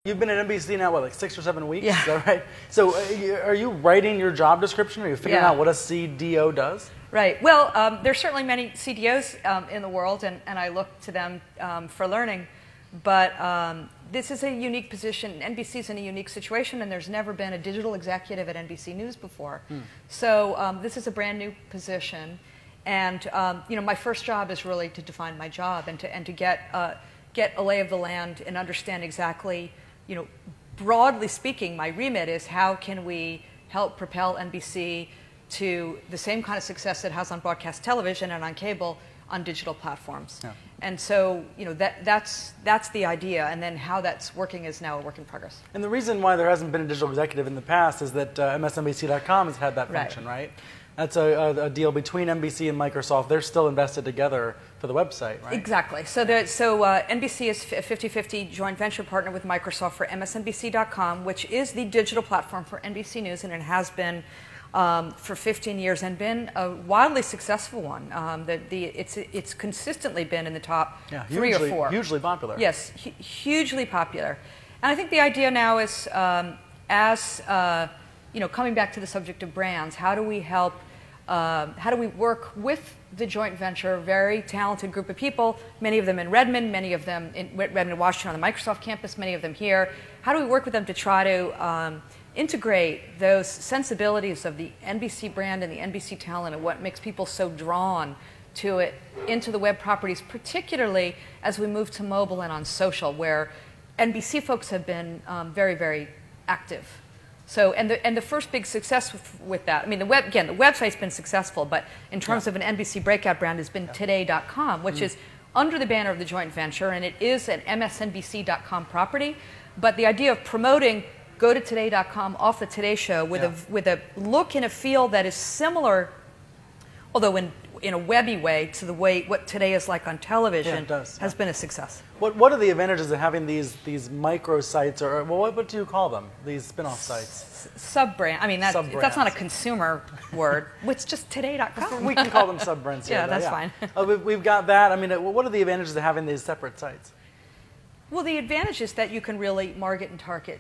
You've been at NBC now, what, like 6 or 7 weeks? Yeah. Is that right? So are you writing your job description? Are you figuring out what a CDO does? Right. Well, there's certainly many CDOs in the world, and I look to them for learning. But this is a unique position. NBC's in a unique situation, and there's never been a digital executive at NBC News before. So this is a brand new position. And my first job is really to define my job and to get a lay of the land and understand exactly, broadly speaking, my remit is how can we help propel NBC to the same kind of success it has on broadcast television and on cable on digital platforms. Yeah. And so, that's the idea, and then how that's working is now a work in progress. And the reason why there hasn't been a digital executive in the past is that MSNBC.com has had that function, right? That's a deal between NBC and Microsoft. They're still invested together for the website, right? Exactly. So NBC is a 50-50 joint venture partner with Microsoft for MSNBC.com, which is the digital platform for NBC News, and it has been for 15 years and been a wildly successful one. It's consistently been in the top 3 or 4. Hugely popular. Yes, hugely popular. And I think the idea now is, coming back to the subject of brands, how do we help? How do we work with the joint venture, a very talented group of people, many of them in Redmond, many of them in Redmond, Washington on the Microsoft campus, many of them here. How do we work with them to try to integrate those sensibilities of the NBC brand and the NBC talent and what makes people so drawn to it into the web properties, particularly as we move to mobile and on social, where NBC folks have been very, very active. So, and the first big success with that, I mean, the website's been successful, but in terms of an NBC breakout brand has been Today.com, which is under the banner of the joint venture, and it is an MSNBC.com property. But the idea of promoting go to Today.com off the Today Show with a look and a feel that is similar, although in a webby way, to the way what Today is like on television, has been a success. What are the advantages of having these microsites, or what do you call them? These spin-off sites? Sub-brand. I mean, that's not a consumer word. It's just Today.com. We can call them sub-brands here. Yeah, that's fine. We've got that. I mean, what are the advantages of having these separate sites? Well, the advantage is that you can really market and target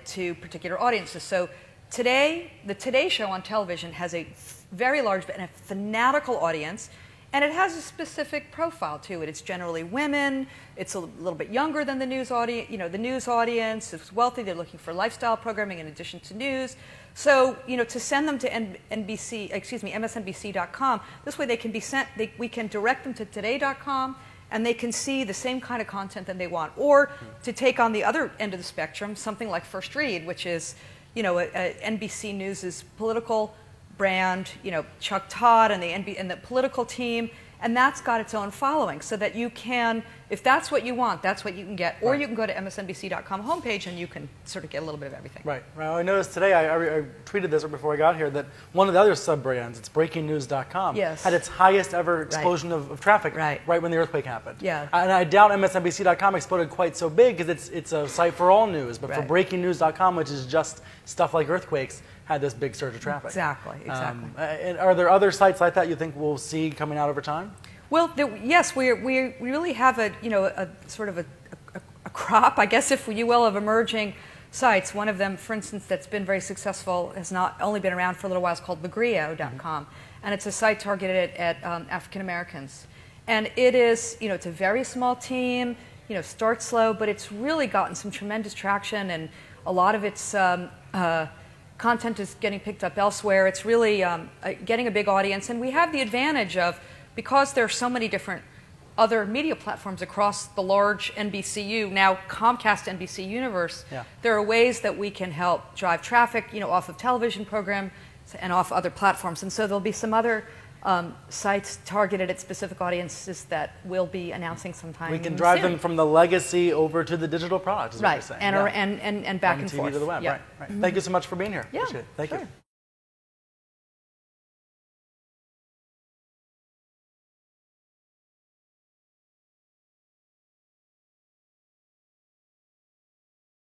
to particular audiences. So today, the Today Show on television has a very large and a fanatical audience, and it has a specific profile to it. It's generally women. It's a little bit younger than the news audience. The news audience is wealthy. They're looking for lifestyle programming in addition to news. So, to send them to MSNBC.com, this way they can be sent. We can direct them to Today.com. And they can see the same kind of content that they want. Or to take on the other end of the spectrum, something like First Read, which is, NBC News' political brand, Chuck Todd and the political team, and that's got its own following, so that you can, if that's what you want, that's what you can get. Or you can go to MSNBC.com homepage and you can sort of get a little bit of everything. Right. I noticed today, I tweeted this before I got here, that one of the other sub-brands, it's BreakingNews.com, had its highest ever explosion of traffic right when the earthquake happened. Yeah. And I doubt MSNBC.com exploded quite so big, because it's a site for all news, but for BreakingNews.com, which is just stuff like earthquakes, had this big surge of traffic. Exactly. And are there other sites like that you think we'll see coming out over time? Well, yes, we really have a sort of a crop, I guess, if you will, of emerging sites. One of them, for instance, that's been very successful, has not only been around for a little while, is called Legrio.com, and it's a site targeted at African Americans. And it is, it's a very small team. Starts slow, but it's really gotten some tremendous traction, and a lot of its content is getting picked up elsewhere. It's really getting a big audience, and we have the advantage of, because there are so many different other media platforms across the large NBCU, now Comcast NBC universe, there are ways that we can help drive traffic, off of television programs and off other platforms. And so there'll be some other sites targeted at specific audiences that we'll be announcing sometime soon. We can drive them from the legacy over to the digital product, is what you're saying. And back and forth. From TV to the web, right. Thank you so much for being here. Yeah, appreciate it. Thank you.